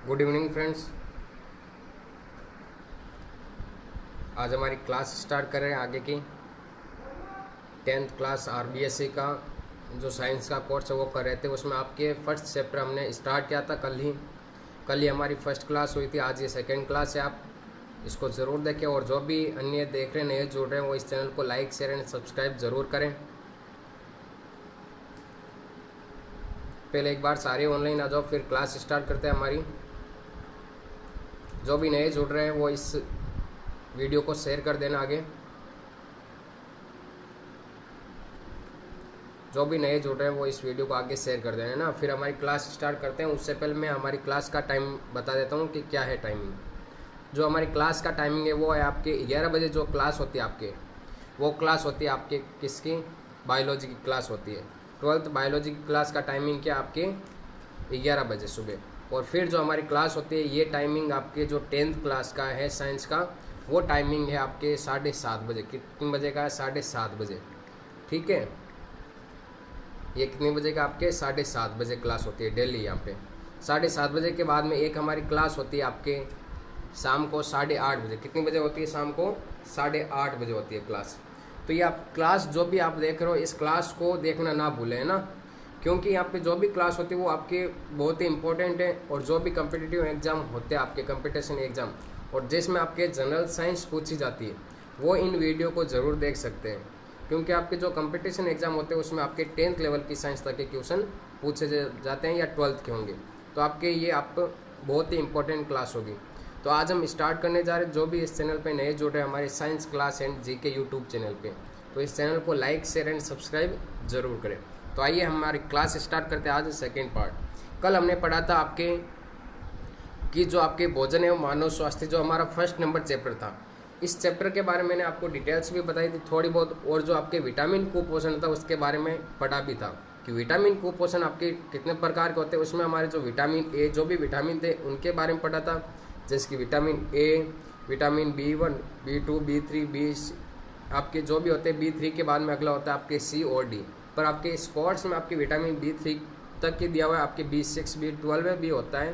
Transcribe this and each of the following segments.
Good evening friends. आज हमारी class start कर रहे हैं आगे की 10th क्लास आरबीएससी का जो साइंस का कोर्स है वो कर रहे थे। उसमें आपके फर्स्ट चैप्टर हमने स्टार्ट किया था कल ही हमारी फर्स्ट क्लास हुई थी। आज ये सेकंड क्लास है। आप इसको ज़रूर देखें और जो भी अन्य देख रहे हैं नए जुड़ रहे हैं वो इस चैनल को लाइक शेयर एंड सब्सक्राइब ज़रूर करें। पहले एक बार सारे ऑनलाइन आ जाओ, फिर क्लास स्टार्ट करते हैं हमारी। जो भी नए जुड़ रहे हैं वो इस वीडियो को शेयर कर देना आगे। जो भी नए जुड़ रहे हैं वो इस वीडियो को आगे शेयर कर देना ना। फिर हमारी क्लास स्टार्ट करते हैं। उससे पहले मैं हमारी क्लास का टाइम बता देता हूँ कि क्या है टाइमिंग। जो हमारी क्लास का टाइमिंग है वो है आपके 11 बजे जो क्लास होती है आपके, वो क्लास होती है आपके किसकी, बायोलॉजी की क्लास होती है। 12th बायोलॉजी की क्लास का टाइमिंग क्या आपके 11 बजे सुबह। और फिर जो हमारी क्लास होती है ये टाइमिंग आपके जो 10th क्लास का है साइंस का, वो टाइमिंग है आपके 7:30 बजे। कितने बजे का है? 7:30 बजे। ठीक है, ये कितने बजे का? आपके 7:30 बजे क्लास होती है डेली। यहाँ पे 7:30 बजे के बाद में एक हमारी क्लास होती है आपके शाम को 8:30 बजे। कितने बजे होती है? शाम को 8:30 बजे होती है क्लास। तो ये आप क्लास जो भी आप देख रहे हो इस क्लास को देखना ना भूलें, है ना, क्योंकि यहाँ पे जो भी क्लास होती है वो आपके बहुत ही इंपॉर्टेंट है। और जो भी कम्पिटिटिव एग्जाम होते हैं आपके, कंपटीशन एग्जाम, और जिसमें आपके जनरल साइंस पूछी जाती है, वो इन वीडियो को ज़रूर देख सकते हैं। क्योंकि आपके जो कंपटीशन एग्जाम होते हैं उसमें आपके 10th लेवल की साइंस तक के क्वेश्चन पूछे जाते हैं या 12th के होंगे। तो आपके ये आप बहुत ही इंपॉर्टेंट क्लास होगी। तो आज हम स्टार्ट करने जा रहे हैं। जो भी इस चैनल पे नए जुड़ रहे हैं हमारे science class and GK YouTube channel पे, तो इस चैनल को लाइक शेयर एंड सब्सक्राइब जरूर करें। तो आइए हमारी क्लास स्टार्ट करते हैं। आज सेकेंड पार्ट। कल हमने पढ़ा था आपके कि जो आपके भोजन एवं मानव स्वास्थ्य, जो हमारा फर्स्ट नंबर चैप्टर था, इस चैप्टर के बारे में मैंने आपको डिटेल्स भी बताई थी थोड़ी बहुत। और जो आपके विटामिन कुपोषण था उसके बारे में पढ़ा भी था कि विटामिन कुपोषण आपके कितने प्रकार के होते हैं। उसमें हमारे जो विटामिन ए, जो भी विटामिन थे उनके बारे में पढ़ा था, जैसे कि vitamin A, vitamin B1, B2, B3, B, आपके जो भी होते हैं। B3 के बाद में अगला होता है आपके C और D। पर आपके स्कोर्स में आपके विटामिन B3 तक की दिया हुआ है। आपके B6, B12 में भी होता है,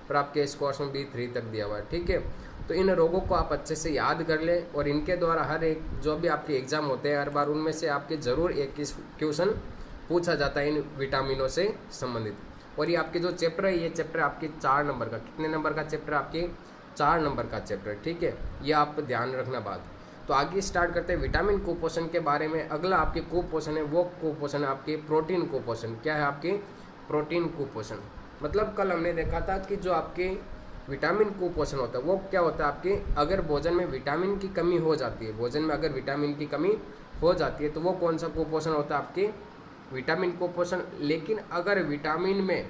पर आपके स्कोर्स में B3 तक दिया हुआ है। ठीक है, तो इन रोगों को आप अच्छे से याद कर ले और इनके द्वारा हर एक जो भी आपके एग्जाम होते हैं हर बार उनमें से आपके ज़रूर एक क्वेश्चन पूछा जाता है इन विटामिनों से संबंधित। और ये आपके जो चैप्टर है ये चैप्टर आपके 4 नंबर का, कितने नंबर का चैप्टर? आपके 4 नंबर का चैप्टर। ठीक है, ये आप ध्यान रखना बात। तो आगे स्टार्ट करते हैं विटामिन कुपोषण के बारे में। अगला आपके कुपोषण है, वो कुपोषण है आपके प्रोटीन कुपोषण। क्या है आपके? प्रोटीन कुपोषण। मतलब कल हमने देखा था कि जो आपके विटामिन कुपोषण होता है वो क्या होता है आपके, अगर भोजन में विटामिन की कमी हो जाती है, भोजन में अगर विटामिन की कमी हो जाती है तो वो कौन सा कुपोषण होता है? आपके विटामिन कुपोषण। लेकिन अगर विटामिन में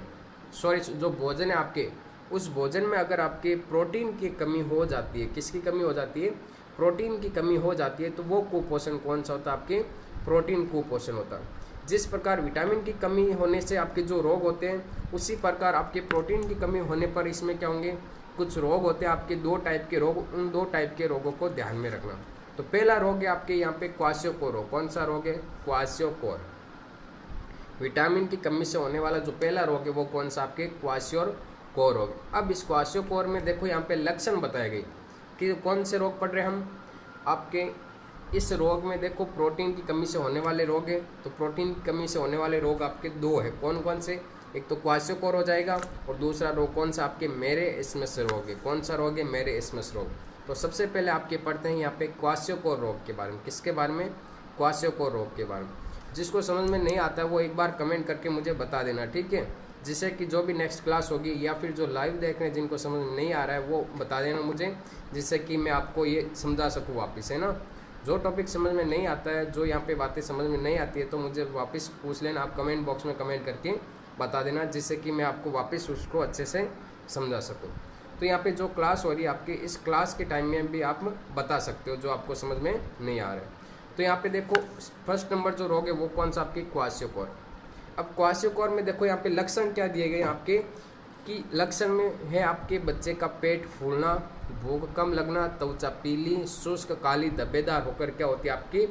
जो भोजन है आपके, उस भोजन में अगर आपके प्रोटीन की कमी हो जाती है, किसकी कमी हो जाती है? प्रोटीन की कमी हो जाती है, तो वो कुपोषण कौन सा होता है? आपके प्रोटीन कुपोषण होता है। जिस प्रकार विटामिन की कमी होने से आपके जो रोग होते हैं, उसी प्रकार आपके प्रोटीन की कमी होने पर इसमें क्या होंगे, कुछ रोग होते हैं आपके 2 टाइप के रोग। उन 2 टाइप के रोगों को ध्यान में रखना। तो पहला रोग है आपके यहाँ पे क्वाशियोकोर रोग। कौन सा रोग है? क्वाशियोकोर। विटामिन की कमी से होने वाला जो पहला रोग है वो कौन सा? आपके क्वाशियोकोर रोग। अब इस क्वाशियोकोर में देखो यहाँ पे लक्षण बताए गए कि कौन से रोग पढ़ रहे हैं हम। आपके इस रोग में देखो प्रोटीन की कमी से होने वाले रोग है। तो प्रोटीन की कमी से होने वाले रोग आपके 2 है। कौन कौन से? एक तो क्वाशियोकोर हो जाएगा और दूसरा रोग कौन सा? आपके मेरेस्मस रोग है। कौन सा रोग है? मेरेस्मस रोग। तो सबसे पहले आपके पढ़ते हैं यहाँ पे क्वाशियोकोर रोग के बारे में। किसके बारे में? क्वाशियोकोर रोग के बारे में। जिसको समझ में नहीं आता है वो एक बार कमेंट करके मुझे बता देना, ठीक है, जिससे कि जो भी नेक्स्ट क्लास होगी या फिर जो लाइव देख रहे हैं जिनको समझ में नहीं आ रहा है वो बता देना मुझे, जिससे कि मैं आपको ये समझा सकूँ वापस, है ना। जो टॉपिक समझ में नहीं आता है, जो यहाँ पे बातें समझ में नहीं आती है, तो मुझे वापस पूछ लेना। आप कमेंट बॉक्स में कमेंट करके बता देना, जिससे कि मैं आपको वापस उसको अच्छे से समझा सकूँ। तो यहाँ पे जो क्लास हो रही है आपकी, इस क्लास के टाइम में भी आप बता सकते हो जो आपको समझ में नहीं आ रहा है। तो यहाँ पे देखो फर्स्ट नंबर जो रोग है वो कौन सा? आपकी क्वाशियोकोर। अब क्वाशियोकोर में देखो यहाँ पे लक्षण क्या दिए गए आपके, कि लक्षण में है आपके बच्चे का पेट फूलना, भूख कम लगना, त्वचा पीली, शुष्क, काली, धब्बेदार होकर क्या होती है आपकी,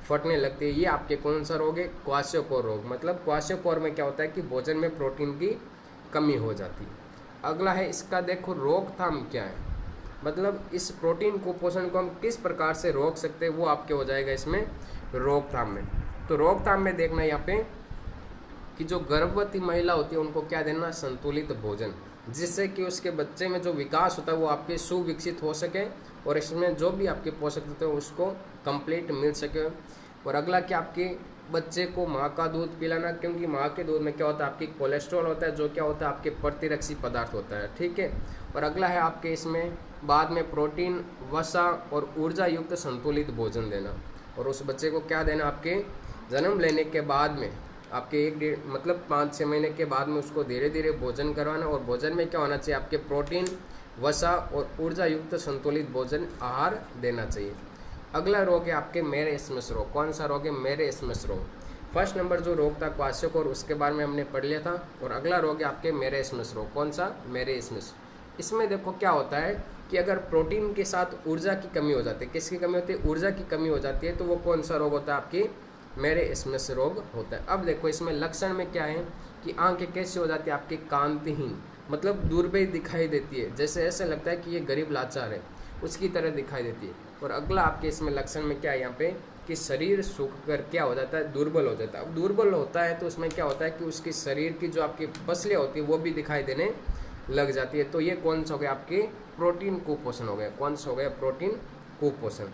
फटने लगती है। ये आपके कौन सा रोग है? क्वाशियोकोर रोग। मतलब क्वाशियोकोर में क्या होता है कि भोजन में प्रोटीन की कमी हो जाती है। अगला है इसका देखो रोकथाम क्या है, मतलब इस प्रोटीन कुपोषण को हम किस प्रकार से रोक सकते हैं, वो आपके हो जाएगा इसमें रोकथाम में। तो रोकथाम में देखना यहाँ पे कि जो गर्भवती महिला होती है उनको क्या देना, संतुलित भोजन, जिससे कि उसके बच्चे में जो विकास होता है वो आपके सुविकसित हो सके और इसमें जो भी आपके पोषक तत्व है उसको कंप्लीट मिल सके। और अगला कि आपके बच्चे को माँ का दूध पिलाना, क्योंकि माँ के दूध में क्या होता है, आपकी कोलेस्ट्रॉल होता है, जो क्या होता है आपके प्रतिरक्षी पदार्थ होता है, ठीक है। और अगला है आपके इसमें बाद में प्रोटीन, वसा और ऊर्जा युक्त संतुलित भोजन देना। और उस बच्चे को क्या देना, आपके जन्म लेने के बाद में आपके 1-1.5 मतलब 5-6 महीने के बाद में उसको धीरे धीरे भोजन करवाना। और भोजन में क्या होना चाहिए, आपके प्रोटीन, वसा और ऊर्जा युक्त संतुलित भोजन आहार देना चाहिए। अगला रोग है आपके मेरेस्मस रोग। कौन सा रोग है, मेरेस्मस रोग। फर्स्ट नंबर जो रोग था क्वाशोकोर, उसके बारे में हमने पढ़ लिया था। और अगला रोग है आपके मेरेस्मस रोग। कौन सा, मेरेस्मस। इसमें देखो क्या होता है कि अगर प्रोटीन के साथ ऊर्जा की कमी हो जाती है, किसकी कमी होती है, ऊर्जा की कमी हो जाती है, तो वो कौन सा रोग होता है, आपकी मेरेस्मस रोग होता है। अब देखो इसमें लक्षण में क्या है कि आंखें कैसी हो जाती है, आपकी कांतिहीन, मतलब दूरबीन दिखाई देती है, जैसे ऐसे लगता है कि ये गरीब लाचार है, उसकी तरह दिखाई देती है। और अगला आपके इसमें लक्षण में क्या है यहाँ पे कि शरीर सूख कर क्या हो जाता है, दुर्बल हो जाता है। अब दुर्बल होता है तो उसमें क्या होता है कि उसके शरीर की जो आपकी पसलियाँ होती है वो भी दिखाई देने लग जाती है। तो ये कौन सा हो गया, आपके प्रोटीन कुपोषण हो गया। कौन सा हो गया, प्रोटीन कुपोषण।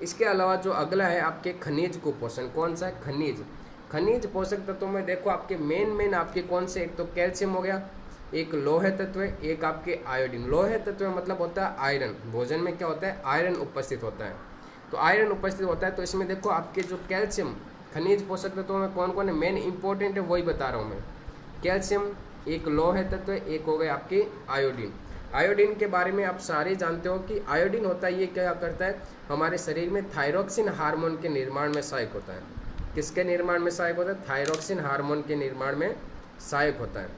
इसके अलावा जो अगला है आपके खनिज कुपोषण। कौन सा है, खनिज। खनिज पोषक तत्वों में देखो आपके मेन आपके कौन से, एक तो कैल्शियम हो गया, एक लोहे तत्व है, एक आपके आयोडीन। लोहे तत्व मतलब होता है आयरन, भोजन में क्या होता है, आयरन उपस्थित होता है, तो आयरन उपस्थित होता है। तो इसमें देखो आपके जो कैल्शियम, खनिज पोषक तत्वों में कौन कौन है, मेन इंपॉर्टेंट है वही बता रहा हूँ मैं। कैल्शियम, एक लोहे तत्व, एक हो गए आपके आयोडीन। आयोडीन के बारे में आप सारे जानते हो कि आयोडीन होता है, ये क्या करता है, हमारे शरीर में थायरोक्सिन हार्मोन के निर्माण में सहायक होता है। किसके निर्माण में सहायक होता है, थायरोक्सिन हार्मोन के निर्माण में सहायक होता है।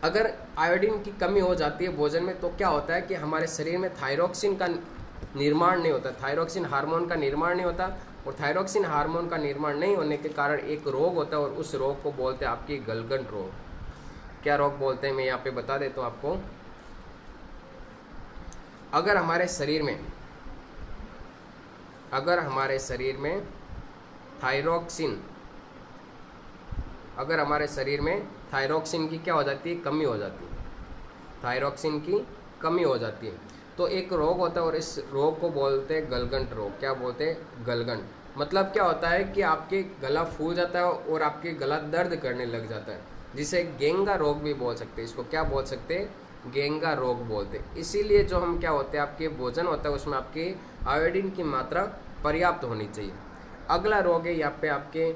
अगर आयोडीन की कमी हो जाती है भोजन में तो क्या होता है कि हमारे शरीर में थायरोक्सिन का निर्माण नहीं होता, थायरोक्सिन हार्मोन का निर्माण नहीं होता। और थायरोक्सिन हार्मोन का निर्माण नहीं होने के कारण एक रोग होता है और उस रोग को बोलते हैं आपकी गलगंड रोग। क्या रोग बोलते हैं मैं यहाँ पे बता देता हूँ आपको। अगर हमारे शरीर में थायरोक्सिन की क्या हो जाती है, कमी हो जाती है, थायरोक्सिन की कमी हो जाती है तो एक रोग होता है और इस रोग को बोलते हैं गलगंड रोग। क्या बोलते हैं, गलगंड। मतलब क्या होता है कि आपके गला फूल जाता है और आपके गला दर्द करने लग जाता है, जिसे गेंगा रोग भी बोल सकते हैं। इसको क्या बोल सकते हैं, गेंगा रोग बोलते हैं। इसीलिए जो हम क्या होते हैं, आपके भोजन होता है उसमें आपके आयोडीन की मात्रा पर्याप्त होनी चाहिए। अगला रोग है यहाँ पे आपके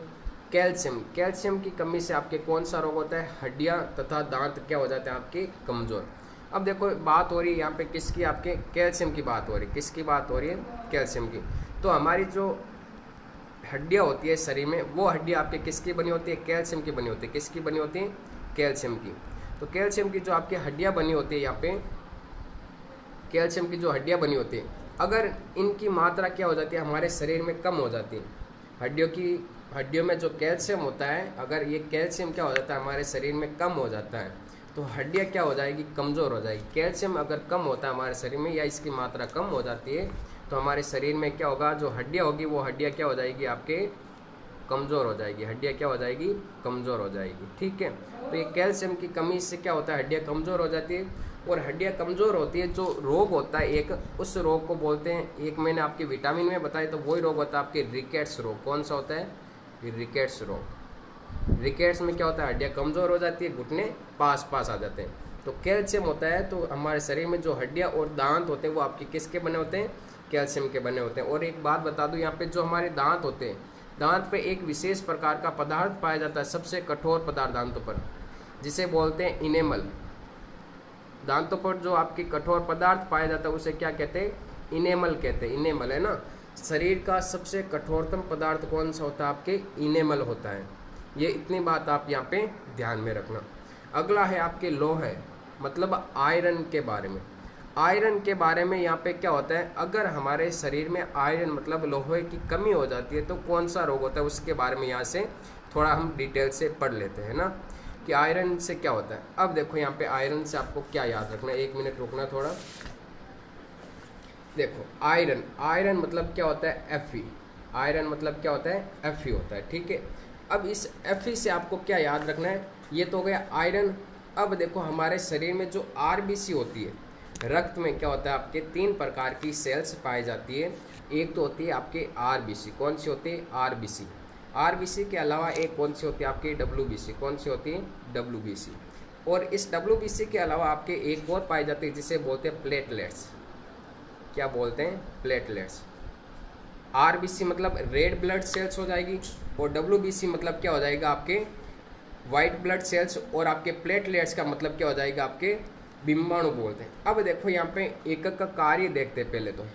कैल्शियम। कैल्शियम की कमी से आपके कौन सा रोग होता है, हड्डियाँ तथा दांत क्या हो जाते हैं आपके कमज़ोर। अब देखो बात हो रही है यहाँ पे किसकी, आपके कैल्शियम की बात हो रही है। किसकी बात हो रही है, कैल्शियम की। तो हमारी जो हड्डियाँ होती है शरीर में, वो हड्डियाँ आपके किसकी बनी होती है, कैल्शियम की बनी होती है। किसकी बनी होती है, कैल्शियम की। तो कैल्शियम की जो आपकी हड्डियाँ बनी होती है, यहाँ पे कैल्शियम की जो हड्डियाँ बनी होती है, अगर इनकी मात्रा क्या हो जाती है, हमारे शरीर में कम हो जाती है। हड्डियों में जो कैल्शियम होता है, अगर ये कैल्शियम क्या हो जाता है, हमारे शरीर में कम हो जाता है तो हड्डियाँ क्या हो जाएगी, कमज़ोर हो जाएगी। कैल्शियम अगर कम होता है हमारे शरीर में या इसकी मात्रा कम हो जाती है तो हमारे शरीर में क्या होगा, जो हड्डियाँ होगी वो हड्डियाँ क्या हो जाएगी, आपके कमज़ोर हो जाएगी। हड्डियाँ क्या हो जाएगी, कमज़ोर हो जाएगी। ठीक है, तो ये कैल्शियम की कमी से क्या होता है, हड्डियाँ कमज़ोर हो जाती है। और हड्डियाँ कमज़ोर होती है, जो रोग होता है एक, उस रोग को बोलते हैं, एक मैंने आपके विटामिन में बताया तो वही रोग होता है आपके रिकेट्स रोग। कौन सा होता है, रिकेट्स रोग। रिकेट्स में क्या होता है, हड्डियाँ कमज़ोर हो जाती है, घुटने पास आ जाते हैं। तो कैल्शियम होता है, तो हमारे शरीर में जो हड्डियाँ और दांत होते हैं वो आपके किसके बने होते हैं, कैल्शियम के बने होते हैं। और एक बात बता दूं, यहाँ पे जो हमारे दांत होते हैं, दांत पे एक विशेष प्रकार का पदार्थ पाया जाता है, सबसे कठोर पदार्थ दांतों पर, जिसे बोलते हैं इनेमल। दांतों पर जो आपकी कठोर पदार्थ पाया जाता है उसे क्या कहते हैं, इनेमल कहते हैं। इनेमल है ना, शरीर का सबसे कठोरतम पदार्थ कौन सा होता है, आपके इनेमल होता है। ये इतनी बात आप यहाँ पे ध्यान में रखना। अगला है आपके लोह, मतलब आयरन के बारे में। आयरन के बारे में यहाँ पे क्या होता है, अगर हमारे शरीर में आयरन मतलब लोहे की कमी हो जाती है तो कौन सा रोग होता है, उसके बारे में यहाँ से थोड़ा हम डिटेल से पढ़ लेते हैं ना। कि आयरन से क्या होता है। अब देखो यहाँ पे आयरन से आपको क्या याद रखना है, 1 मिनट रुकना थोड़ा। देखो आयरन, आयरन मतलब क्या होता है Fe, आयरन मतलब क्या होता है Fe होता है, ठीक है। अब इस Fe से आपको क्या याद रखना है, ये तो हो गया आयरन। अब देखो हमारे शरीर में जो RBC होती है, रक्त में क्या होता है आपके 3 प्रकार की सेल्स पाई जाती है। एक तो होती है आपके RBC, कौन सी होती है RBC। RBC के अलावा एक कौन सी होती है आपकी WBC, कौन सी होती है WBC। और इस WBC के अलावा आपके एक और पाई जाती है जिसे बोलते हैं प्लेटलेट्स। क्या बोलते हैं, प्लेटलेट्स। RBC मतलब रेड ब्लड सेल्स हो जाएगी और WBC मतलब क्या हो जाएगा आपके वाइट ब्लड सेल्स, और आपके प्लेटलेट्स का मतलब क्या हो जाएगा आपके बिम्बाणु बोलते हैं। अब देखो यहाँ पे एक एक का कार्य देखते हैं पहले तो।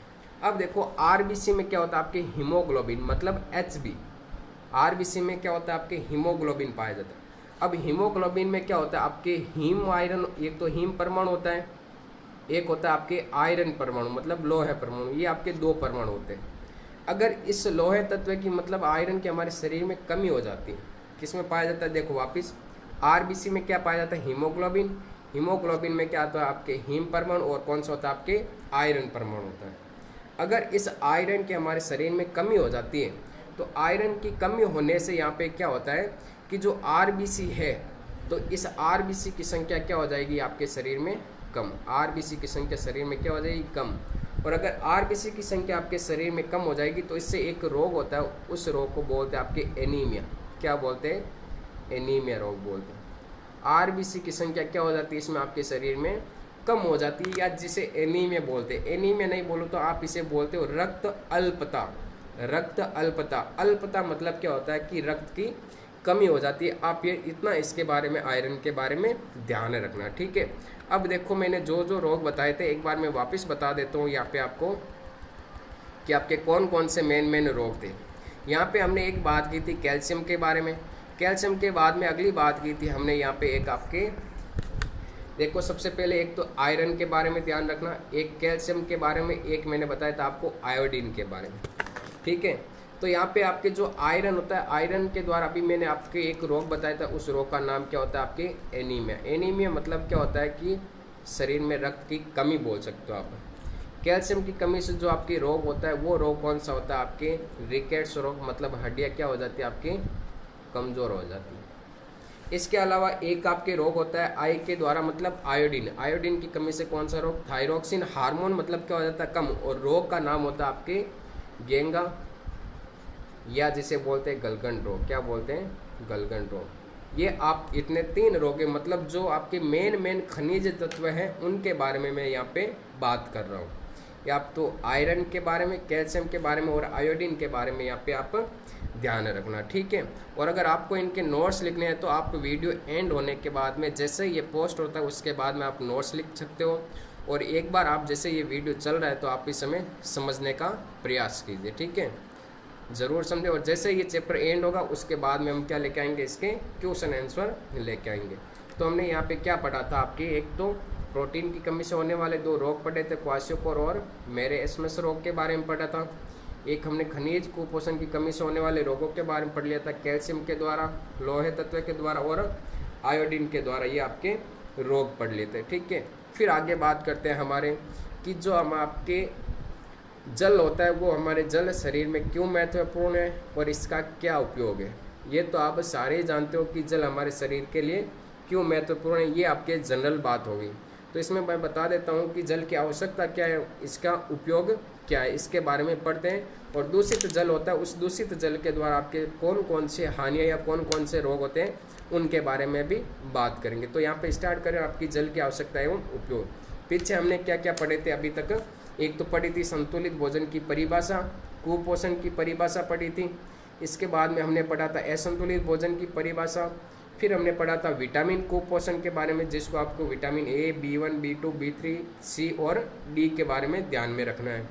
अब देखो RBC में क्या होता है आपके हीमोग्लोबिन मतलब HB, RBC में क्या होता है आपके हीमोग्लोबिन पाया जाता है। अब हीमोग्लोबिन में क्या होता है आपके हीम आयरन, एक तो हीम परमाणु होता है, एक होता है आपके आयरन परमाणु मतलब लोहे परमाणु, ये आपके 2 परमाणु होते हैं। अगर इस लोहे तत्व की मतलब आयरन की हमारे शरीर में कमी हो जाती है, किसमें पाया जाता है, देखो वापस RBC में क्या पाया जाता है हीमोग्लोबिन, हीमोग्लोबिन में क्या आता है आपके हीम परमाणु, और कौन सा होता है आपके आयरन परमाणु होता है। अगर इस आयरन की हमारे शरीर में कमी हो जाती है तो आयरन की कमी होने से यहाँ पे क्या होता है कि जो RBC है तो इस RBC की संख्या क्या हो जाएगी आपके शरीर में कम, RBC की संख्या शरीर में क्या हो जाएगी कम। और अगर RBC की संख्या आपके शरीर में कम हो जाएगी तो इससे एक रोग होता है, उस रोग को बोलते हैं आपके एनीमिया। क्या बोलते हैं, एनीमिया रोग बोलते हैं। RBC की संख्या क्या हो जाती है इसमें आपके शरीर में कम हो जाती है, या जिसे एनीमिया बोलते हैं। एनीमिया नहीं बोलो तो आप इसे बोलते हो रक्त अल्पता, रक्त अल्पता। अल्पता मतलब क्या होता है कि रक्त की कमी हो जाती है। आप ये इतना इसके बारे में, आयरन के बारे में ध्यान रखना, ठीक है। अब देखो मैंने जो जो रोग बताए थे एक बार मैं वापस बता देता हूँ यहाँ पे आपको कि आपके कौन कौन से मेन रोग थे। यहाँ पे हमने एक बात की थी कैल्शियम के बारे में, कैल्शियम के बाद में अगली बात की थी हमने यहाँ पे एक आपके, देखो सबसे पहले एक तो आयरन के बारे में ध्यान रखना, एक कैल्शियम के बारे में, एक मैंने बताया था आपको आयोडीन के बारे में, ठीक है। तो यहाँ पे आपके जो आयरन होता है, आयरन के द्वारा अभी मैंने आपके एक रोग बताया था, उस रोग का नाम क्या होता है आपके एनीमिया। एनीमिया मतलब क्या होता है कि शरीर में रक्त की कमी बोल सकते हो आप। कैल्शियम की कमी से जो आपके रोग होता है वो रोग कौन सा होता है आपके रिकेट्स रोग, मतलब हड्डियाँ क्या हो जाती है आपकी कमज़ोर हो जाती है। इसके अलावा एक आपके रोग होता है आई के द्वारा मतलब आयोडीन, आयोडीन की कमी से कौन सा रोग, थायरोक्सिन हार्मोन मतलब क्या हो जाता है कम, और रोग का नाम होता है आपके गेंगा, या जिसे बोलते हैं गलगंड रोग। क्या बोलते हैं, गलगंड रोग। ये आप इतने 3 रोग हैं, मतलब जो आपके मेन खनिज तत्व हैं उनके बारे में मैं यहाँ पे बात कर रहा हूँ। या आप तो आयरन के बारे में, कैल्शियम के बारे में और आयोडीन के बारे में यहाँ पे आप ध्यान रखना, ठीक है। और अगर आपको इनके नोट्स लिखने हैं तो आप वीडियो एंड होने के बाद में, जैसे ये पोस्ट होता है उसके बाद में आप नोट्स लिख सकते हो। और एक बार आप जैसे ये वीडियो चल रहा है तो आप इस समय समझने का प्रयास कीजिए, ठीक है, ज़रूर समझे। और जैसे ये चैप्टर एंड होगा उसके बाद में हम क्या लेके आएंगे, इसके क्वेश्चन आंसर लेके आएंगे। तो हमने यहाँ पे क्या पढ़ा था आपके, एक तो प्रोटीन की कमी से होने वाले 2 रोग पढ़े थे, क्वाशियोकोर और मेरेस्मस रोग के बारे में पढ़ा था। एक हमने खनिज कुपोषण की कमी से होने वाले रोगों के बारे में पढ़ लिया था, कैल्शियम के द्वारा, लोहे तत्व के द्वारा और आयोडीन के द्वारा, ये आपके रोग पढ़ लेते हैं, ठीक है। फिर आगे बात करते हैं हमारे कि जो हम आपके जल होता है वो हमारे जल शरीर में क्यों महत्वपूर्ण है और इसका क्या उपयोग है। ये तो आप सारे जानते हो कि जल हमारे शरीर के लिए क्यों महत्वपूर्ण है, ये आपके जनरल बात होगी। तो इसमें मैं बता देता हूँ कि जल की आवश्यकता क्या है, इसका उपयोग क्या है, इसके बारे में पढ़ते हैं। और दूषित जल होता है, उस दूषित जल के द्वारा आपके कौन कौन से हानियाँ या कौन कौन से रोग होते हैं उनके बारे में भी बात करेंगे। तो यहाँ पे स्टार्ट करें आपकी जल की आवश्यकता एवं उपयोग। पीछे हमने क्या क्या पढ़े थे अभी तक, एक तो पढ़ी थी संतुलित भोजन की परिभाषा, कुपोषण की परिभाषा पढ़ी थी। इसके बाद में हमने पढ़ा था असंतुलित भोजन की परिभाषा। फिर हमने पढ़ा था विटामिन कुपोषण के बारे में, जिसको आपको vitamin A, B1, B2, B3, C और D के बारे में ध्यान में रखना है।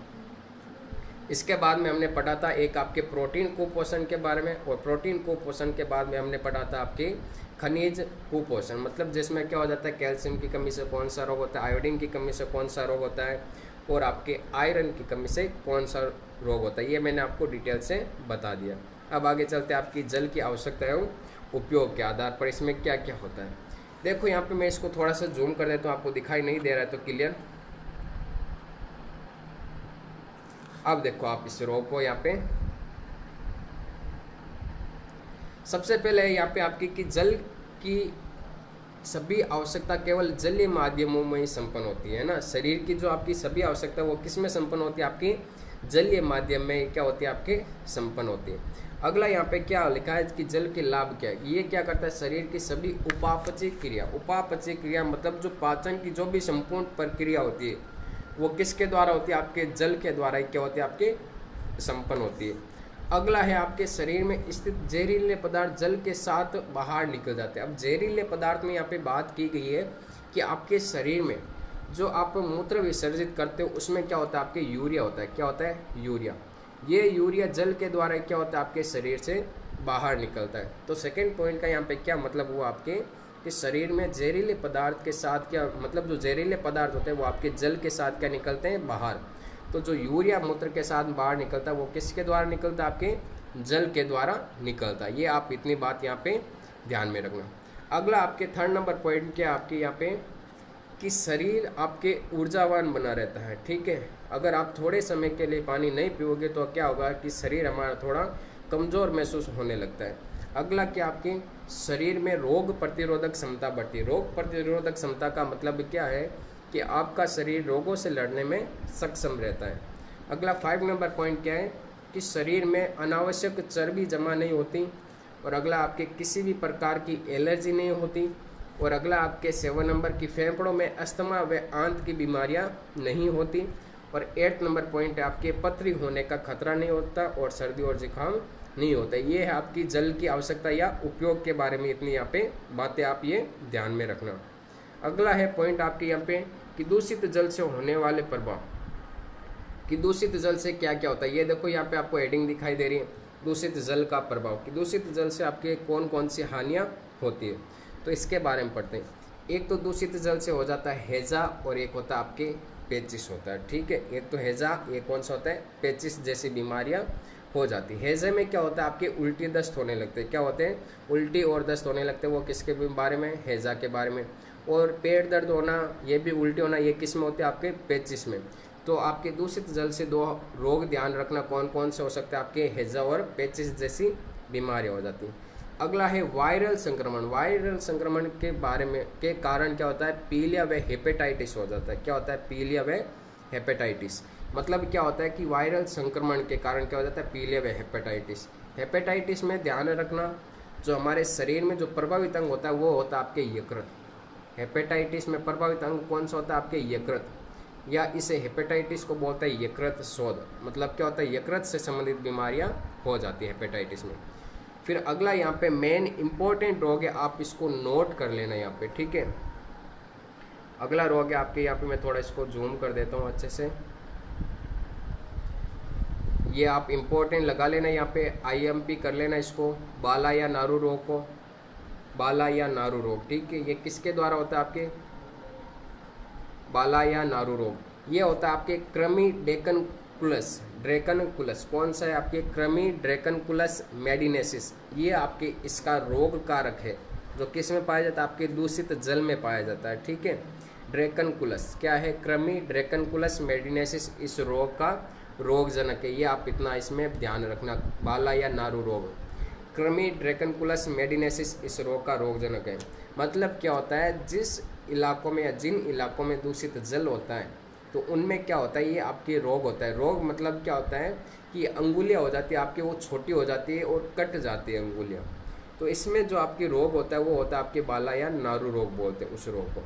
इसके बाद में हमने पढ़ा था एक आपके प्रोटीन कुपोषण के बारे में, और प्रोटीन कुपोषण के बाद में हमने पढ़ा था आपके खनिज कुपोषण, मतलब जिसमें क्या हो जाता है कैल्शियम की कमी से कौन सा रोग होता है, आयोडीन की कमी से कौन सा रोग होता है, और आपके आयरन की कमी से कौन सा रोग होता है। ये मैंने आपको डिटेल से बता दिया। अब आगे चलते हैं आपकी जल की आवश्यकता एवं उपयोग के आधार पर इसमें क्या क्या होता है। देखो यहाँ पे मैं इसको थोड़ा सा जूम कर देता हूँ, आपको दिखाई नहीं दे रहा है तो क्लियर। अब देखो आप इस रो को यहाँ पे सबसे पहले यहाँ पे आपकी कि जल की सभी आवश्यकता केवल जलीय माध्यमों में ही संपन्न होती है ना। शरीर की जो आपकी सभी आवश्यकता वो किस में संपन्न होती है, आपकी जलीय माध्यम में क्या होती है, आपके संपन्न होती है। अगला यहाँ पे क्या लिखा है कि जल के लाभ क्या है, ये क्या करता है, शरीर की सभी उपापचय क्रिया, उपापचय क्रिया मतलब जो पाचन की जो भी संपूर्ण प्रक्रिया होती है वो किसके द्वारा होती है, आपके जल के द्वारा क्या होती है, आपके संपन्न होती है। अगला है आपके शरीर में स्थित जहरीले पदार्थ जल के साथ बाहर निकल जाते हैं। अब जहरीले पदार्थ में यहाँ पे बात की गई है कि आपके शरीर में जो आप मूत्र विसर्जित करते हो उसमें क्या होता है, आपके यूरिया होता है। क्या होता है, यूरिया। ये यूरिया जल के द्वारा क्या होता है, आपके शरीर से बाहर निकलता है। तो सेकेंड पॉइंट का यहाँ पे क्या मतलब हुआ आपके कि शरीर में जहरीले पदार्थ के साथ क्या मतलब जो जहरीले पदार्थ होते हैं वो आपके जल के साथ क्या निकलते हैं, बाहर। तो जो यूरिया मूत्र के साथ बाहर निकलता है वो किसके द्वारा निकलता है, आपके जल के द्वारा निकलता है। ये आप इतनी बात यहाँ पे ध्यान में रखना। अगला आपके थर्ड नंबर पॉइंट क्या आपके यहाँ पे कि शरीर आपके ऊर्जावान बना रहता है। ठीक है, अगर आप थोड़े समय के लिए पानी नहीं पियोगे तो क्या होगा कि शरीर हमारा थोड़ा कमज़ोर महसूस होने लगता है। अगला क्या आपके शरीर में रोग प्रतिरोधक क्षमता बढ़ती है। रोग प्रतिरोधक क्षमता का मतलब क्या है कि आपका शरीर रोगों से लड़ने में सक्षम रहता है। अगला 5 नंबर पॉइंट क्या है कि शरीर में अनावश्यक चर्बी जमा नहीं होती। और अगला आपके किसी भी प्रकार की एलर्जी नहीं होती। और अगला आपके 7 नंबर की फेफड़ों में अस्थमा व आंत की बीमारियां नहीं होती। और 8 नंबर पॉइंट है आपके पथरी होने का खतरा नहीं होता और सर्दी और जुकाम नहीं होता। ये है आपकी जल की आवश्यकता या उपयोग के बारे में इतनी यहाँ पे बातें आप ये ध्यान में रखना। अगला है पॉइंट आपके यहाँ पे कि दूषित जल से होने वाले प्रभाव, कि दूषित जल से क्या क्या होता है। ये देखो यहाँ पे आपको हेडिंग दिखाई दे रही है, दूषित जल का प्रभाव, कि दूषित जल से आपके कौन कौन सी हानियाँ होती है। तो इसके बारे में पढ़ते हैं। एक तो दूषित जल से हो जाता है हैजा और एक होता है आपके पेचिस होता है। ठीक है, एक तो हैजा, एक कौन सा होता है, पेचिस जैसी बीमारियाँ हो जाती है। हैजे में क्या होता है, आपके उल्टी दस्त होने लगते हैं। क्या होते हैं, उल्टी और दस्त होने लगते हैं। वो किसके बारे में, हैजा के बारे में। और पेट दर्द होना, ये भी उल्टी होना, ये किस में होते हैं, आपके पेचिस में। तो आपके दूषित जल से 2 रोग ध्यान रखना कौन कौन से हो सकते हैं, आपके हैजा और पेचिस जैसी बीमारियाँ हो जाती हैं। अगला है वायरल संक्रमण। वायरल संक्रमण के बारे में के कारण क्या होता है, पीलिया व हेपेटाइटिस हो जाता है। क्या होता है, पीलिया व हेपेटाइटिस। मतलब क्या होता है कि वायरल संक्रमण के कारण क्या हो जाता है, पीलिया व हेपेटाइटिस। हेपेटाइटिस में ध्यान रखना जो हमारे शरीर में जो प्रभावित अंग होता है वो होता है आपके यकृत। हेपेटाइटिस में प्रभावित अंग कौन सा होता है, आपके यकृत, या इसे हेपेटाइटिस को बोलते हैं यकृत शोध। मतलब क्या होता है, यकृत से संबंधित बीमारियां हो जाती है हेपेटाइटिस में। फिर अगला यहाँ पे मेन इंपॉर्टेंट रोग है, आप इसको नोट कर लेना यहाँ पे। ठीक है, अगला रोग है आपके यहाँ पे, मैं थोड़ा इसको जूम कर देता हूँ अच्छे से। ये आप इंपॉर्टेंट लगा लेना यहाँ पे, IMP कर लेना इसको, बाला या नारू रोग को, बाला या नारू रोग। ठीक है, ये किसके द्वारा होता है, आपके बाला या नारू रोग। ये होता है आपके क्रमी ड्रैकनकुलस। ड्रैकनकुलस कौन सा है, आपके क्रमी ड्रैकनकुलस मेडिनेसिस। ये आपके इसका रोग कारक है जो किस में पाया जाता है, आपके दूषित जल में पाया जाता है। ठीक है, ड्रैकनकुलस क्या है, क्रमी ड्रैकनकुलस मेडिनेसिस इस रोग का रोगजनक है। ये आप इतना इसमें ध्यान रखना, बाला या नारू रोग, क्रमी ड्रैकनकुलस मेडिनेसिस इस रोग का रोगजनक है। मतलब क्या होता है, जिस इलाकों में या जिन इलाकों में दूषित जल होता है तो उनमें क्या होता है, ये आपके रोग होता है। रोग मतलब क्या होता है कि अंगुलियां हो जाती है आपके, वो छोटी हो जाती है और कट जाती है अंगुलियां। तो इसमें जो आपके रोग होता है वो होता है आपके बाला या नारू रोग बोलते हैं उस रोग को।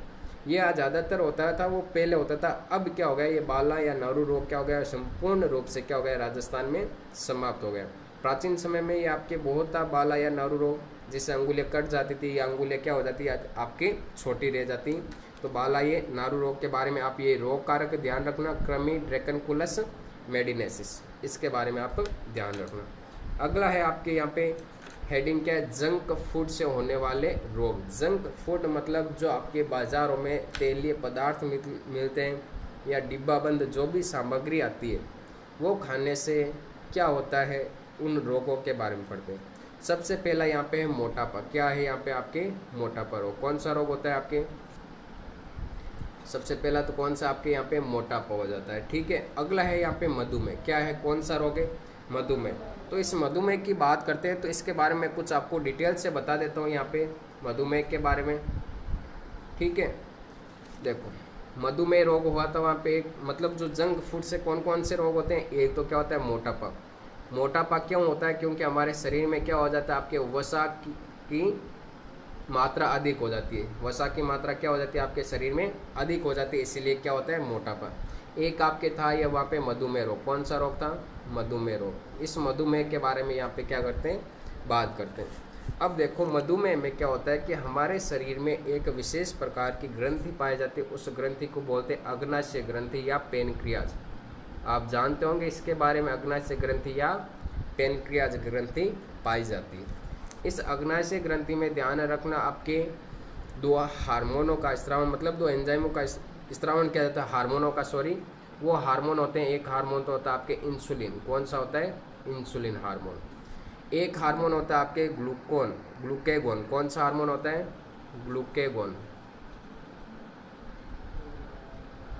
ये ज़्यादातर होता था, वो पहले होता था। अब क्या हो गया, ये बाला या नारू रोग क्या हो गया, संपूर्ण रूप से क्या हो गया, राजस्थान में समाप्त हो गया। प्राचीन समय में ये आपके बहुत था बाला या नारू रोग, जिससे अंगुलियाँ कट जाती थी या अंगुलियाँ क्या हो जाती आपके छोटी रह जाती। तो बाला ये नारू रोग के बारे में आप ये रोग कारक ध्यान रखना, क्रमी ड्रैकनकुलस मेडिनेसिस, इसके बारे में आप ध्यान रखना। अगला है आपके यहाँ पे हेडिंग क्या है, जंक फूड से होने वाले रोग। जंक फूड मतलब जो आपके बाज़ारों में तेलीय पदार्थ मिलते हैं या डिब्बाबंद जो भी सामग्री आती है वो खाने से क्या होता है, उन रोगों के बारे में पढ़ते हैं। सबसे पहला यहाँ पे है मोटापा। क्या है यहाँ पे आपके? मोटापा रोग। कौन सा रोग होता है आपके? सबसे पहला तो कौन सा आपके यहाँ पे? मोटापा हो जाता है। ठीक है, अगला है यहाँ पे मधुमेह। क्या है, कौन सा रोग है? मधुमेह। तो इस मधुमेह की बात करते हैं, तो इसके बारे में कुछ आपको डिटेल से बता देता हूँ यहाँ पे मधुमेह के बारे में। ठीक है, देखो मधुमेह रोग हुआ था वहाँ पे एक, मतलब जो जंक फूड से कौन कौन से रोग होते हैं, एक तो क्या होता है? मोटापा। मोटापा क्यों होता है? क्योंकि हमारे शरीर में क्या हो जाता है, आपके वसा की मात्रा अधिक हो जाती है। वसा की मात्रा क्या हो जाती है? आपके शरीर में अधिक हो जाती है, इसीलिए क्या होता है? मोटापा। एक आपके था ये वहाँ पे मधुमेह रोग। कौन सा रोग था? मधुमेह रोग। इस मधुमेह के बारे में यहाँ पे क्या करते हैं? बात करते हैं। अब देखो मधुमेह में क्या होता है कि हमारे शरीर में एक विशेष प्रकार की ग्रंथि पाई जाती है, उस ग्रंथि को बोलते हैं अग्नाशय ग्रंथि या पेनक्रियाज। आप जानते होंगे इसके बारे में, अग्नाशय ग्रंथि या पेनक्रियाज ग्रंथि पाई जाती है। इस अग्नाशय ग्रंथि में ध्यान रखना, आपके दो हार्मोनों का स्रावन, मतलब दो एंजाइमों का स्रावन किया जाता है, हार्मोनों का, सॉरी, वो हार्मोन होते हैं। एक हार्मोन तो होता है आपके इंसुलिन। कौन सा होता है? Insulin hormone. एक हार्मोन होता है आपके ग्लूकेगोन। कौन सा हार्मोन होता है?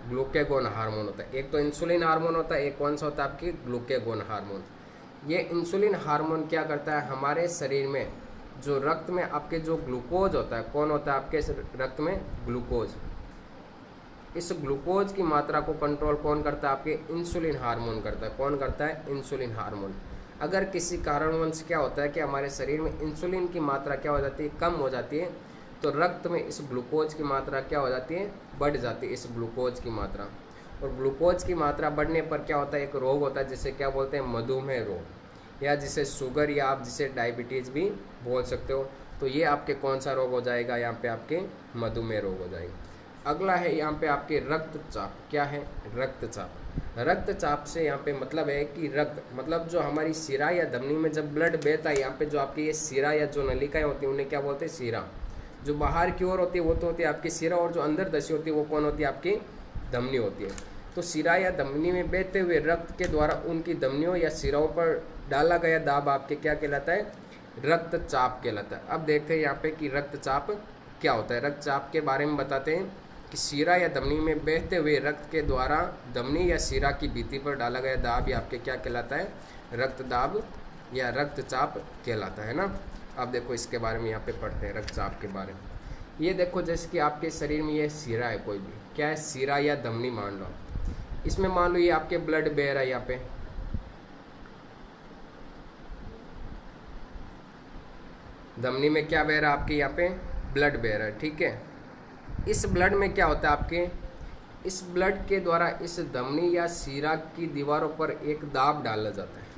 ग्लूकेगोन हार्मोन होता है। एक तो इंसुलिन हार्मोन होता है, एक कौन सा होता है? आपकी ग्लूकेगोन हार्मोन। ये इंसुलिन हार्मोन क्या करता है? हमारे शरीर में जो रक्त में आपके जो ग्लूकोज होता है, कौन होता है आपके रक्त में? ग्लूकोज। इस ग्लूकोज की मात्रा को कंट्रोल कौन करता है? आपके इंसुलिन हार्मोन करता है। कौन करता है? Insulin hormone. अगर किसी कारणवश क्या होता है कि हमारे शरीर में इंसुलिन की मात्रा क्या हो जाती है? कम हो जाती है, तो रक्त में इस ग्लूकोज की मात्रा क्या हो जाती है? बढ़ जाती है, इस ग्लूकोज की मात्रा। और ग्लूकोज की मात्रा बढ़ने पर क्या होता है? एक रोग होता है जिसे क्या बोलते हैं? मधुमेह रोग, या जिसे शुगर या आप जिसे डायबिटीज़ भी बोल सकते हो। तो ये आपके कौन सा रोग हो जाएगा? यहाँ पे आपके मधुमेह रोग हो जाएगा। अगला है यहाँ पे आपके रक्तचाप। क्या है? रक्तचाप। रक्तचाप से यहाँ पे मतलब है कि रक्त, मतलब जो हमारी शिरा या धमनी में जब ब्लड बहता है, यहाँ पे जो आपकी ये शिरा या जो नलिकाएं होती हैं उन्हें क्या बोलते हैं? शिरा। जो बाहर की ओर होती है वो तो होती है आपकी शिरा, और जो अंदर धसी होती है वो कौन होती है? आपकी धमनी होती है। तो शिरा या धमनी में बहते हुए रक्त के द्वारा उनकी धमनियों या शिराओं पर डाला गया दाब आपके क्या कहलाता है? रक्तचाप कहलाता है। अब देखते हैं यहाँ पे कि रक्तचाप क्या होता है। रक्तचाप के बारे में बताते हैं कि शिरा या धमनी में बहते हुए रक्त के द्वारा धमनी या शिरा की भित्ति पर डाला गया दाब या आपके क्या कहलाता है? रक्तदाब या रक्तचाप कहलाता है ना। अब देखो इसके बारे में यहाँ पे पढ़ते हैं रक्तचाप के बारे में। ये देखो जैसे कि आपके शरीर में ये शिरा है, कोई भी क्या है? शिरा या धमनी मान लो। इसमें मान लो ये आपके ब्लड बह रहा है, यहाँ पे धमनी में क्या बह रहा है? आपके यहाँ पे ब्लड बह रहा है। ठीक है, इस ब्लड में क्या होता है? आपके इस ब्लड के द्वारा इस धमनी या शिरा की दीवारों पर एक दाब डाला जाता है।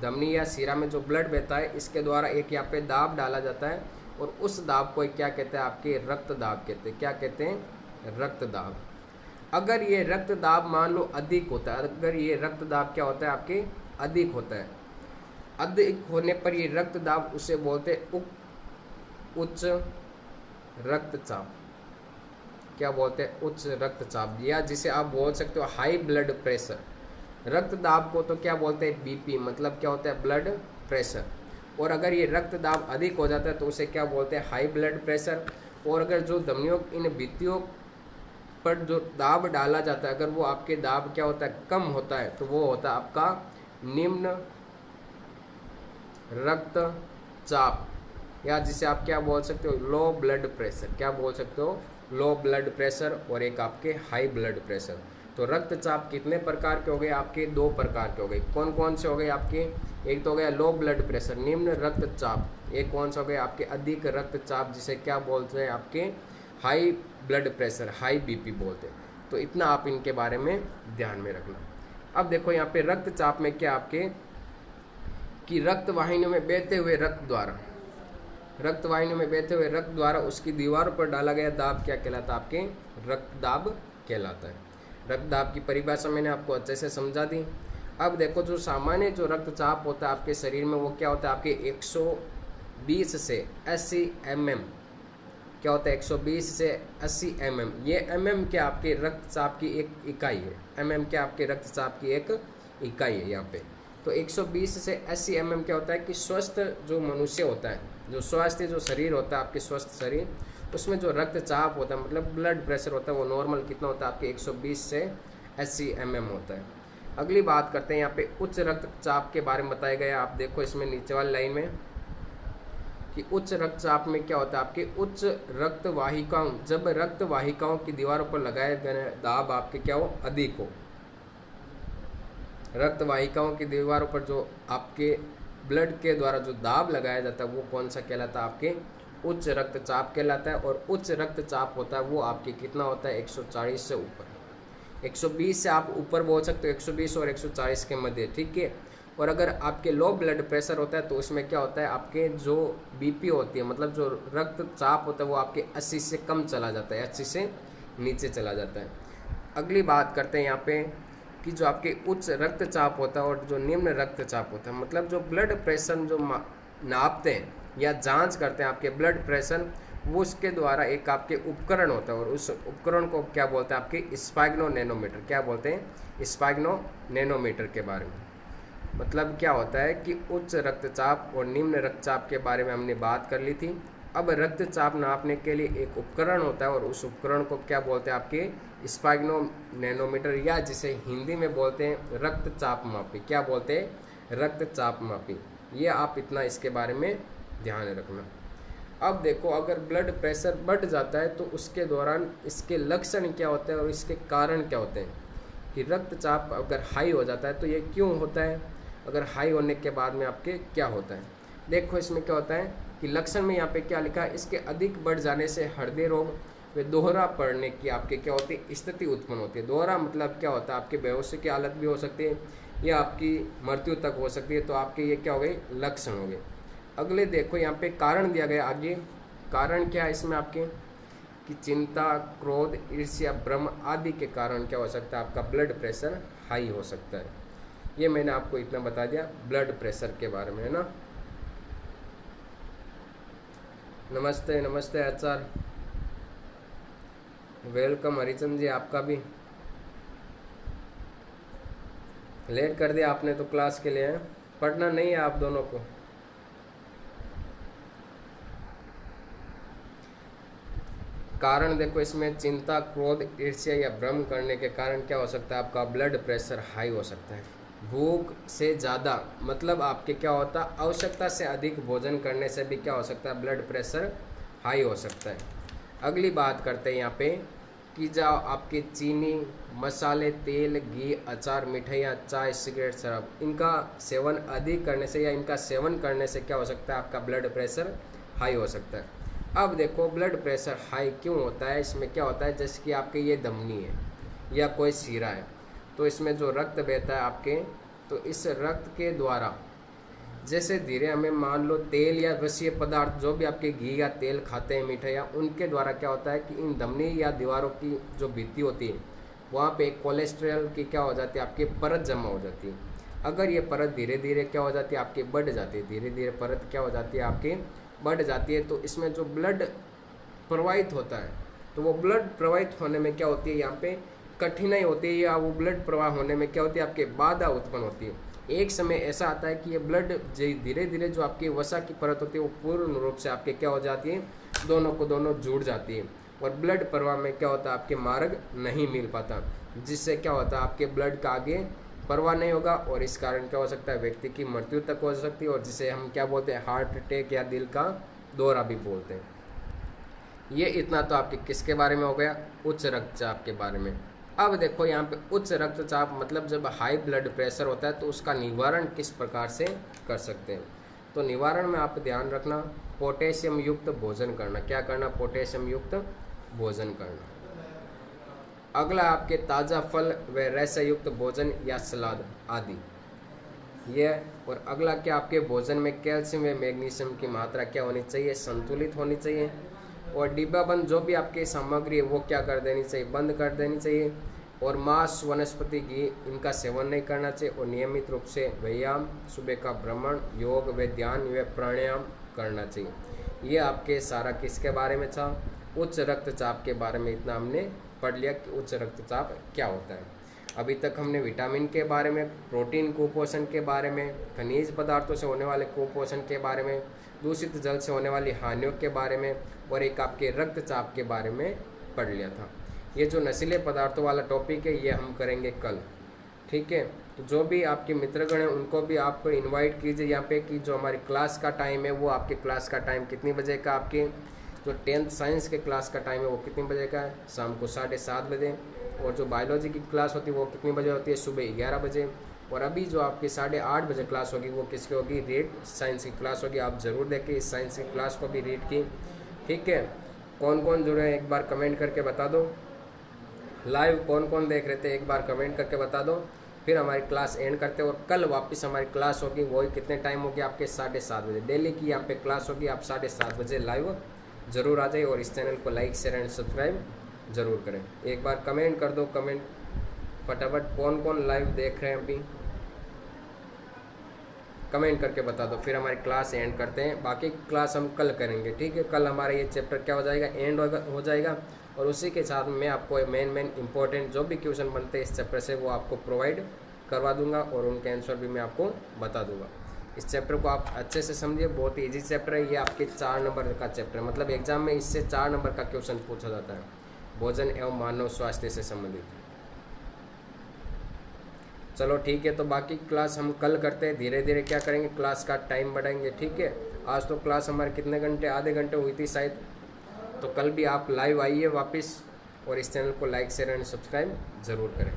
धमनी या शिरा में जो ब्लड बहता है, इसके द्वारा एक यहाँ पे दाब डाला जाता है, और उस दाब को क्या कहते हैं? आपके रक्तदाब कहते हैं। क्या कहते हैं? रक्तदाब। अगर ये रक्तदाब मान लो अधिक होता है, अगर ये रक्तदाब क्या होता है? आपके अधिक होता है, अधिक होने पर ये रक्तदाब उसे बोलते हैं उच्च रक्तचाप। क्या बोलते हैं? उच्च रक्तचाप, या जिसे आप बोल सकते हो हाई ब्लड प्रेशर। रक्तदाब को तो क्या बोलते हैं? बीपी, मतलब क्या होता है? Blood pressure. और अगर ये रक्तदाब अधिक हो जाता है तो उसे क्या बोलते हैं? High blood pressure. और अगर जो धमनियों इन भित्तियों पर जो दाब डाला जाता है, अगर वो आपके दाब क्या होता है? कम होता है, तो वो होता है आपका निम्न रक्तचाप, या जिसे आप क्या बोल सकते हो? Low blood pressure. क्या बोल सकते हो? लो ब्लड प्रेशर, और एक आपके हाई ब्लड प्रेशर। तो रक्तचाप कितने प्रकार के हो गए? आपके दो प्रकार के हो गए। कौन कौन से हो गए आपके? एक तो हो गया लो ब्लड प्रेशर, निम्न रक्तचाप। एक कौन सा हो गया? आपके अधिक रक्तचाप, जिसे क्या बोलते हैं? आपके high blood pressure, high BP बोलते हैं। तो इतना आप इनके बारे में ध्यान में रखना। अब देखो यहाँ पे रक्तचाप में क्या आपके कि रक्त वाहिनियों में बहते हुए रक्त द्वारा उसकी दीवारों पर डाला गया दाब क्या कहलाता है? आपके रक्तदाब कहलाता है। रक्तदाब की परिभाषा मैंने आपको अच्छे से समझा दी। अब देखो जो सामान्य जो रक्तचाप होता है आपके शरीर में, वो क्या होता है? आपके 120 से 80 mm। क्या होता है? 120 से 80 mm। ये mm क्या आपके रक्तचाप की एक इकाई है। mm क्या आपके रक्तचाप की एक इकाई है यहाँ पे। तो 120 से 80 mm क्या होता है कि स्वस्थ जो मनुष्य होता है, जो स्वास्थ्य जो शरीर होता है आपके स्वस्थ शरीर, उसमें जो रक्तचाप होता है मतलब ब्लड प्रेशर होता है वो नॉर्मल कितना होता है आपके 120 से 80 mm होता है। अगली बात करते हैं यहाँ पे उच्च रक्तचाप के बारे में बताया गया। आप देखो इसमें नीचे वाली लाइन में कि उच्च रक्तचाप में क्या होता है आपके उच्च रक्त वाहिकाओं, जब रक्त वाहिकाओं की दीवारों पर लगाए गए दाब आपके क्या हो अधिक हो, रक्त वाहिकाओं की दीवारों पर जो आपके ब्लड के द्वारा जो दाब लगाया जाता है वो कौन सा कहलाता है आपके उच्च रक्तचाप कहलाता है। और उच्च रक्तचाप होता है वो आपके कितना होता है 140 से ऊपर, 120 से आप ऊपर बोल सकते हो, 120 और 140 के मध्य, ठीक है। और अगर आपके लो ब्लड प्रेशर होता है तो उसमें क्या होता है आपके जो बीपी होती है मतलब जो रक्तचाप होता है वो आपके 80 से कम चला जाता है, 80 से नीचे चला जाता है। अगली बात करते हैं यहाँ पे कि जो आपके उच्च रक्तचाप होता है और जो निम्न रक्तचाप होता है मतलब जो ब्लड प्रेशर जो नापते हैं या जांच करते हैं आपके ब्लड प्रेशर, वो उसके द्वारा एक आपके उपकरण होता है और उस उपकरण को क्या बोलते हैं आपके स्पाइग्नो नैनोमीटर, क्या बोलते हैं स्पाइग्नो नैनोमीटर के बारे में। मतलब क्या होता है कि उच्च रक्तचाप और निम्न रक्तचाप के बारे में हमने बात कर ली थी। अब रक्तचाप नापने के लिए एक उपकरण होता है और उस उपकरण को क्या बोलते हैं आपके स्पाइग्नो नैनोमीटर, या जिसे हिंदी में बोलते हैं रक्तचाप मापी। क्या बोलते हैं रक्तचाप मापी। ये आप इतना इसके बारे में ध्यान रखना। अब देखो अगर ब्लड प्रेशर बढ़ जाता है तो उसके दौरान इसके लक्षण क्या होते हैं और इसके कारण क्या होते हैं कि रक्तचाप अगर हाई हो जाता है तो ये क्यों होता है, अगर हाई होने के बाद में आपके क्या होता है। देखो इसमें क्या होता है कि लक्षण में यहाँ पे क्या लिखा है, इसके अधिक बढ़ जाने से हृदय रोग व दोहरा पड़ने की आपके क्या होती है स्थिति उत्पन्न होती है। दोहरा मतलब क्या होता है आपके बेहोशी की हालत भी हो सकती है या आपकी मृत्यु तक हो सकती है। तो आपके ये क्या हो गए लक्षण हो गए। अगले देखो यहाँ पे कारण दिया गया आगे, कारण क्या है इसमें आपके कि चिंता, क्रोध, ईर्ष्या, भ्रम आदि के कारण क्या हो सकता है आपका ब्लड प्रेशर हाई हो सकता है। ये मैंने आपको इतना बता दिया ब्लड प्रेशर के बारे में, है ना। नमस्ते नमस्ते आचार्य, वेलकम हरिचंद जी, आपका भी लेट कर दिया आपने तो क्लास के लिए। पढ़ना नहीं है आप दोनों को। कारण देखो इसमें चिंता, क्रोध, ईर्ष्या या भ्रम करने के कारण क्या हो सकता है आपका ब्लड प्रेशर हाई हो सकता है। भूख से ज़्यादा मतलब आपके क्या होता है आवश्यकता से अधिक भोजन करने से भी क्या हो सकता है ब्लड प्रेशर हाई हो सकता है। अगली बात करते हैं यहाँ पे कि जो आपके चीनी, मसाले, तेल, घी, अचार, मिठाइयाँ, चाय, सिगरेट, शराब, इनका सेवन अधिक करने से या इनका सेवन करने से क्या हो सकता है आपका ब्लड प्रेशर हाई हो सकता है। अब देखो ब्लड प्रेशर हाई क्यों होता है, इसमें क्या होता है जैसे कि आपके ये धमनी है या कोई सीरा है तो इसमें जो रक्त बहता है आपके, तो इस रक्त के द्वारा जैसे धीरे हमें मान लो तेल या रसीय पदार्थ जो भी आपके घी या तेल खाते हैं, मिठाइयाँ, उनके द्वारा क्या होता है कि इन धमनी या दीवारों की जो भित्ति होती है वहाँ पे कोलेस्ट्रॉल की क्या हो जाती है आपकी परत जमा हो जाती है। अगर ये परत धीरे धीरे क्या हो जाती है आपकी बढ़ जाती है, धीरे धीरे परत क्या हो जाती है आपकी बढ़ जाती है, तो इसमें जो ब्लड प्रवाहित होता है तो वो ब्लड प्रवाहित होने में क्या होती है यहाँ पे कठिनाई होती है, या वो ब्लड प्रवाह होने में क्या होती है आपके बाधा उत्पन्न होती है। एक समय ऐसा आता है कि ये ब्लड धीरे धीरे जो आपकी वसा की परत होती है वो पूर्ण रूप से आपके क्या हो जाती है, दोनों को दोनों जुड़ जाती है और ब्लड प्रवाह में क्या होता है आपके मार्ग नहीं मिल पाता, जिससे क्या होता है आपके ब्लड का आगे प्रवाह नहीं होगा और इस कारण क्या हो सकता है व्यक्ति की मृत्यु तक हो सकती है और जिसे हम क्या बोलते हैं हार्ट अटैक या दिल का दौरा भी बोलते हैं। ये इतना तो आपके किसके बारे में हो गया, उच्च रक्तचाप के बारे में। अब देखो यहाँ पे उच्च रक्तचाप मतलब जब हाई ब्लड प्रेशर होता है तो उसका निवारण किस प्रकार से कर सकते हैं। तो निवारण में आप ध्यान रखना पोटेशियम युक्त भोजन करना। क्या करना, पोटेशियम युक्त भोजन करना। अगला आपके ताज़ा फल व रेशा युक्त भोजन या सलाद आदि ये। और अगला क्या आपके भोजन में कैल्शियम व मैग्नीशियम की मात्रा क्या होनी चाहिए, संतुलित होनी चाहिए। और डिब्बाबंद जो भी आपकी सामग्री है वो क्या कर देनी चाहिए, बंद कर देनी चाहिए। और मांस, वनस्पति घी इनका सेवन नहीं करना चाहिए और नियमित रूप से व्यायाम, सुबह का भ्रमण, योग व ध्यान व प्राणायाम करना चाहिए। ये आपके सारा किसके बारे में था, उच्च रक्तचाप के बारे में। इतना हमने पढ़ लिया कि उच्च रक्तचाप क्या होता है। अभी तक हमने विटामिन के बारे में, प्रोटीन कुपोषण के बारे में, खनिज पदार्थों से होने वाले कुपोषण के बारे में, दूषित जल से होने वाली हानियों के बारे में और एक आपके रक्तचाप के बारे में पढ़ लिया था। ये जो नशीले पदार्थों वाला टॉपिक है ये हम करेंगे कल, ठीक है। तो जो भी आपके मित्रगण हैं उनको भी आप इनवाइट कीजिए यहाँ पे कि जो हमारी क्लास का टाइम है वो आपके क्लास का टाइम कितनी बजे का, आपके जो 10th साइंस के क्लास का टाइम है वो कितने बजे का है, शाम को 7:30 बजे। और जो बायोलॉजी की क्लास होती है वो कितने बजे होती है, सुबह 11 बजे। और अभी जो आपकी 8:30 बजे क्लास होगी वो किसकी होगी, रीड साइंस की क्लास होगी। आप ज़रूर देखें इस साइंस की क्लास को भी रीड की, ठीक है। कौन कौन जुड़े हैं एक बार कमेंट करके बता दो, लाइव कौन कौन देख रहे थे एक बार कमेंट करके बता दो। फिर हमारी क्लास एंड करते हैं और कल वापस हमारी क्लास होगी, वही कितने टाइम होगी आपके 7:30 बजे। डेली की यहाँ पे क्लास होगी, आप 7:30 बजे लाइव ज़रूर आ जाइए और इस चैनल को लाइक शेयर एंड सब्सक्राइब ज़रूर करें। एक बार कमेंट कर दो, कमेंट फटाफट कौन कौन लाइव देख रहे हैं अभी कमेंट करके बता दो। फिर हमारी क्लास एंड करते हैं, बाकी क्लास हम कल करेंगे, ठीक है। कल हमारा ये चैप्टर क्या हो जाएगा, एंड हो जाएगा और उसी के साथ मैं आपको मेन इंपॉर्टेंट जो भी क्वेश्चन बनते हैं इस चैप्टर से वो आपको प्रोवाइड करवा दूंगा और उनके आंसर भी मैं आपको बता दूंगा। इस चैप्टर को आप अच्छे से समझिए, बहुत ही ईजी चैप्टर है। ये आपके 4 नंबर का चैप्टर है, मतलब एग्जाम में इससे 4 नंबर का क्वेश्चन पूछा जाता है, भोजन एवं मानव स्वास्थ्य से संबंधित। चलो ठीक है, तो बाकी क्लास हम कल करते हैं। धीरे धीरे क्या करेंगे, क्लास का टाइम बढ़ाएंगे, ठीक है। आज तो क्लास हमारे कितने घंटे, आधे घंटे हुई थी शायद। तो कल भी आप लाइव आइए वापस और इस चैनल को लाइक शेयर एंड सब्सक्राइब ज़रूर करें।